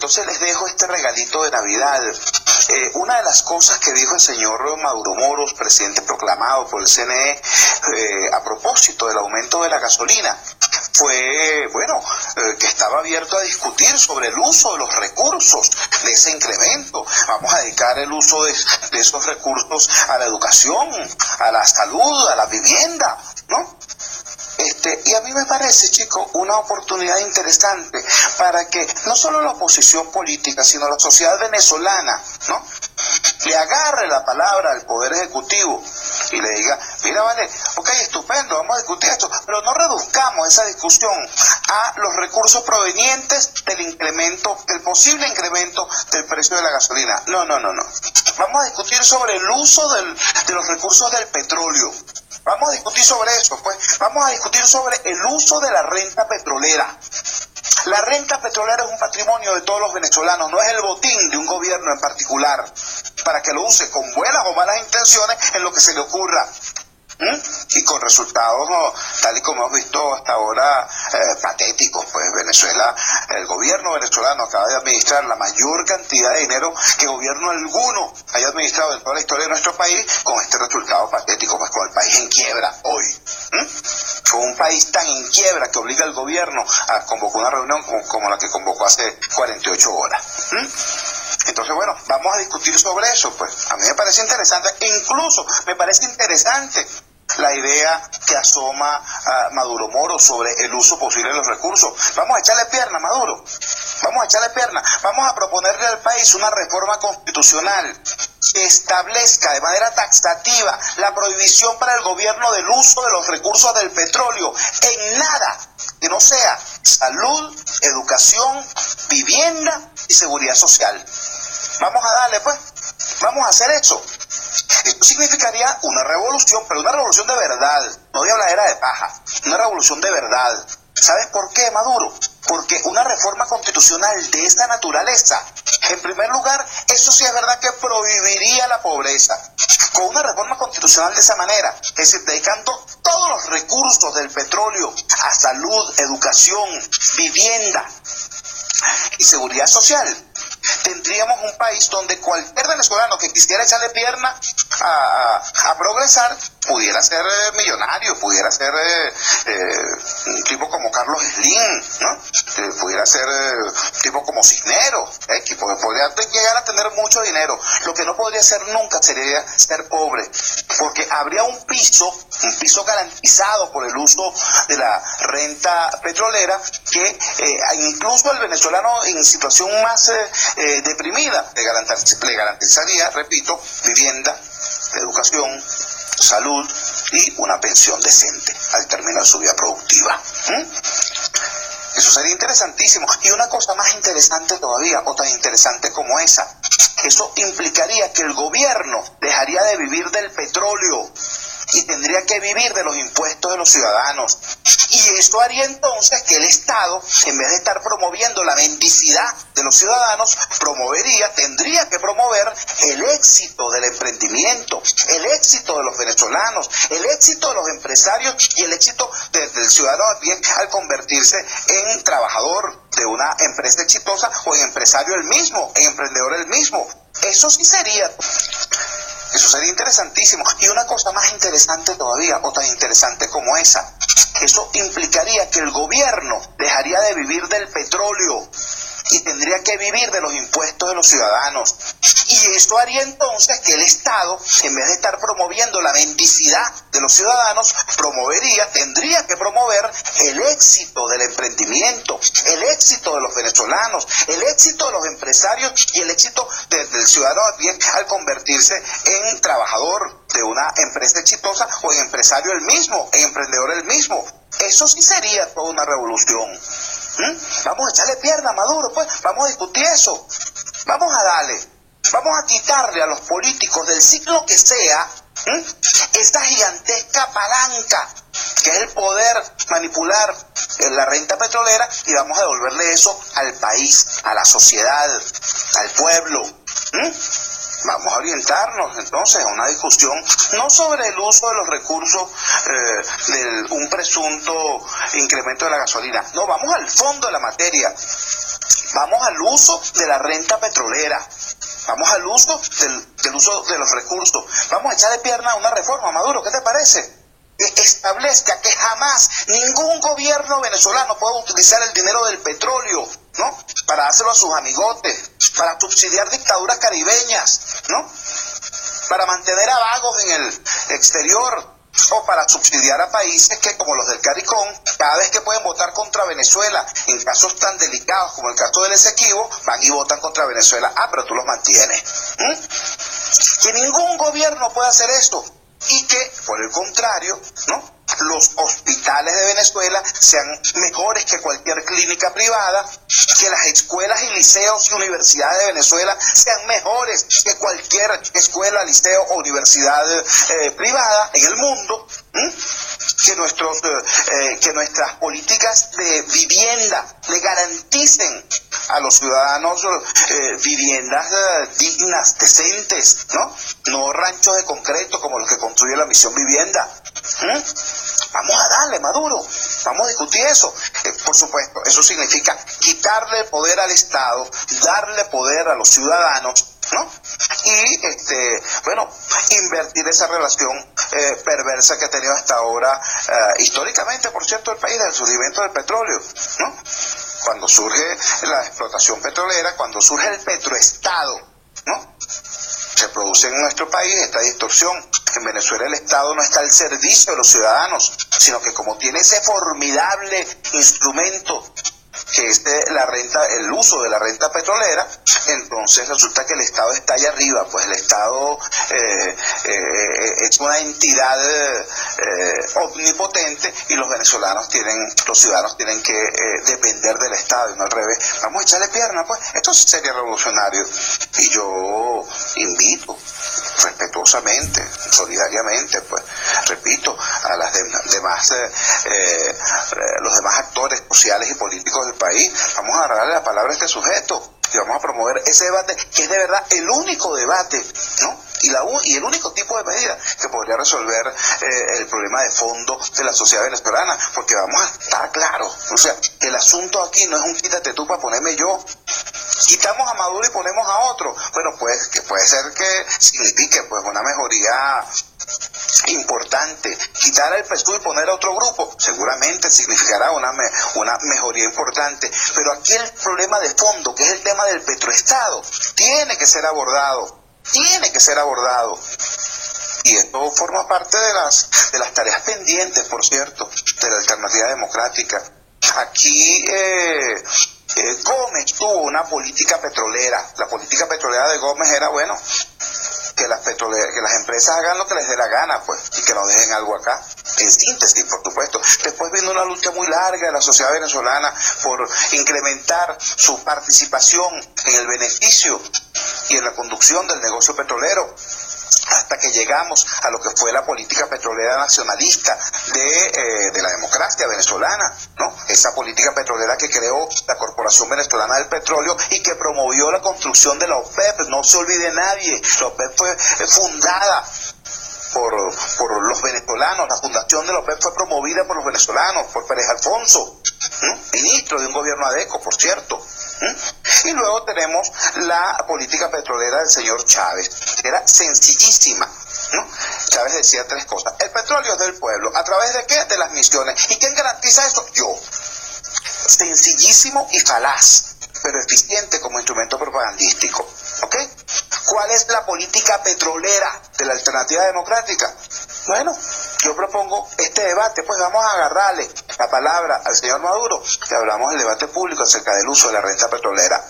entonces les dejo este regalito de Navidad. Una de las cosas que dijo el señor Maduro Moros, presidente proclamado por el CNE, a propósito del aumento de la gasolina, fue, que estaba abierto a discutir sobre el uso de los recursos de ese incremento. Vamos a dedicar el uso de esos recursos a la educación, a la salud, a la vivienda, ¿no? Y a mí me parece, chicos, una oportunidad interesante para que no solo la oposición política, sino la sociedad venezolana, ¿no?, le agarre la palabra al Poder Ejecutivo y le diga, mira, vale, ok, estupendo, vamos a discutir esto, pero no reduzcamos esa discusión a los recursos provenientes del posible incremento del precio de la gasolina. No. Vamos a discutir sobre el uso de los recursos del petróleo. Vamos a discutir sobre eso, pues. Vamos a discutir sobre el uso de la renta petrolera. La renta petrolera es un patrimonio de todos los venezolanos, no es el botín de un gobierno en particular, para que lo use con buenas o malas intenciones en lo que se le ocurra. Y con resultados, tal y como hemos visto hasta ahora, patéticos. Pues Venezuela, el gobierno venezolano acaba de administrar la mayor cantidad de dinero que gobierno alguno haya administrado en toda la historia de nuestro país, con este resultado patético, pues con el país en quiebra hoy. Con un país tan en quiebra que obliga al gobierno a convocar una reunión como la que convocó hace 48 horas. Entonces, vamos a discutir sobre eso, pues. A mí me parece interesante, e incluso me parece interesante la idea que asoma a Maduro Moro sobre el uso posible de los recursos. Vamos a echarle pierna, Maduro. Vamos a echarle pierna. Vamos a proponerle al país una reforma constitucional que establezca de manera taxativa la prohibición para el gobierno del uso de los recursos del petróleo en nada que no sea salud, educación, vivienda y seguridad social. Vamos a darle, pues. Vamos a hacer eso. Esto significaría una revolución, pero una revolución de verdad. No de habladera de paja. Una revolución de verdad. ¿Sabes por qué, Maduro? Porque una reforma constitucional de esta naturaleza, en primer lugar, eso sí es verdad que prohibiría la pobreza. Con una reforma constitucional de esa manera, es decir, dedicando todos los recursos del petróleo a salud, educación, vivienda y seguridad social, tendríamos un país donde cualquier venezolano que quisiera echarle pierna a progresar pudiera ser millonario, pudiera ser un tipo como Carlos Slim, ¿no? Pudiera ser tipo como Cisneros, que podría llegar a tener mucho dinero. Lo que no podría ser nunca sería ser pobre, porque habría un piso garantizado por el uso de la renta petrolera que incluso al venezolano en situación más deprimida le garantizaría, repito, vivienda, educación, salud y una pensión decente al terminar su vida productiva. Eso sería interesantísimo. Y una cosa más interesante todavía, o tan interesante como esa, eso implicaría que el gobierno dejaría de vivir del petróleo y tendría que vivir de los impuestos de los ciudadanos. Y esto haría entonces que el Estado, en vez de estar promoviendo la mendicidad de los ciudadanos, tendría que promover el éxito del emprendimiento, el éxito de los venezolanos, el éxito de los empresarios y el éxito del ciudadano bien al convertirse en trabajador de una empresa exitosa o en empresario él mismo, en emprendedor él mismo. Eso sería interesantísimo. Y una cosa más interesante todavía, o tan interesante como esa, eso implicaría que el gobierno dejaría de vivir del petróleo y tendría que vivir de los impuestos de los ciudadanos. Y esto haría entonces que el Estado, en vez de estar promoviendo la mendicidad de los ciudadanos, tendría que promover el éxito del emprendimiento, el éxito de los venezolanos, el éxito de los empresarios y el éxito del ciudadano bien al convertirse en trabajador de una empresa exitosa o en empresario él mismo, en emprendedor él mismo. Eso sí sería toda una revolución. Vamos a echarle pierna a Maduro, pues. Vamos a discutir eso. Vamos a darle. Vamos a quitarle a los políticos del ciclo que sea esta gigantesca palanca que es el poder manipular la renta petrolera, y vamos a devolverle eso al país, a la sociedad, al pueblo. Vamos a orientarnos entonces a una discusión no sobre el uso de los recursos de un presunto incremento de la gasolina. No, vamos al fondo de la materia. Vamos al uso de la renta petrolera. Vamos al uso del uso de los recursos. Vamos a echarle pierna a una reforma, Maduro. ¿Qué te parece? Que establezca que jamás ningún gobierno venezolano pueda utilizar el dinero del petróleo, ¿no?, para dárselo a sus amigotes, para subsidiar dictaduras caribeñas, ¿no?, para mantener a vagos en el exterior, o para subsidiar a países que, como los del CARICOM, cada vez que pueden votar contra Venezuela, en casos tan delicados como el caso del Esequibo, van y votan contra Venezuela. Ah, pero tú los mantienes. Que ningún gobierno pueda hacer esto, y que, por el contrario, ¿no?, los hospitales de Venezuela sean mejores que cualquier clínica privada, que las escuelas y liceos y universidades de Venezuela sean mejores que cualquier escuela, liceo o universidad privada en el mundo, que nuestras políticas de vivienda le garanticen a los ciudadanos viviendas dignas, decentes, no ranchos de concreto como los que construye la Misión Vivienda. Vamos a darle, Maduro, vamos a discutir eso. Por supuesto, eso significa quitarle el poder al Estado, darle poder a los ciudadanos, ¿no? Y, invertir esa relación perversa que ha tenido hasta ahora, históricamente, por cierto, el país, del surgimiento del petróleo, ¿no? Cuando surge la explotación petrolera, cuando surge el petroestado, ¿no?, se produce en nuestro país esta distorsión. En Venezuela el Estado no está al servicio de los ciudadanos, sino que como tiene ese formidable instrumento que es el uso de la renta petrolera, entonces resulta que el Estado está allá arriba. Pues el Estado es una entidad omnipotente, y los ciudadanos tienen que depender del Estado y no al revés. Vamos a echarle pierna, pues. Esto sería revolucionario. Y yo invito respetuosamente, solidariamente, pues, repito, a las demás los demás actores sociales y políticos del país, vamos a darle la palabra a este sujeto y vamos a promover ese debate, que es de verdad el único debate, ¿no?, y el único tipo de medida que podría resolver el problema de fondo de la sociedad venezolana, porque vamos a estar claros, o sea, el asunto aquí no es un quítate tú para ponerme yo. Quitamos a Maduro y ponemos a otro. Bueno, pues que puede ser que signifique pues una mejoría importante. Quitar al PSUV y poner a otro grupo seguramente significará una mejoría importante, pero aquí el problema de fondo, que es el tema del petroestado, tiene que ser abordado, y esto forma parte de las tareas pendientes, por cierto, de la Alternativa Democrática. Aquí Gómez tuvo una política petrolera. La política petrolera de Gómez era, bueno, que las empresas hagan lo que les dé la gana, pues, y que nos dejen algo acá. En síntesis, por supuesto. Después vino una lucha muy larga de la sociedad venezolana por incrementar su participación en el beneficio y en la conducción del negocio petrolero, hasta que llegamos a lo que fue la política petrolera nacionalista de la democracia venezolana, ¿no? Esa política petrolera que creó la Corporación Venezolana del Petróleo y que promovió la construcción de la OPEP. No se olvide nadie, la OPEP fue fundada por los venezolanos. La fundación de la OPEP fue promovida por los venezolanos, por Pérez Alfonso, ministro de un gobierno adeco, por cierto. Y luego tenemos la política petrolera del señor Chávez, que era sencillísima, ¿no? Chávez decía tres cosas: el petróleo es del pueblo. ¿A través de qué? De las misiones. ¿Y quién garantiza eso? Yo. Sencillísimo y falaz, pero eficiente como instrumento propagandístico. ¿Ok? ¿Cuál es la política petrolera de la Alternativa Democrática? Bueno, yo propongo este debate, pues vamos a agarrarle la palabra al señor Maduro, que hablamos del debate público acerca del uso de la renta petrolera.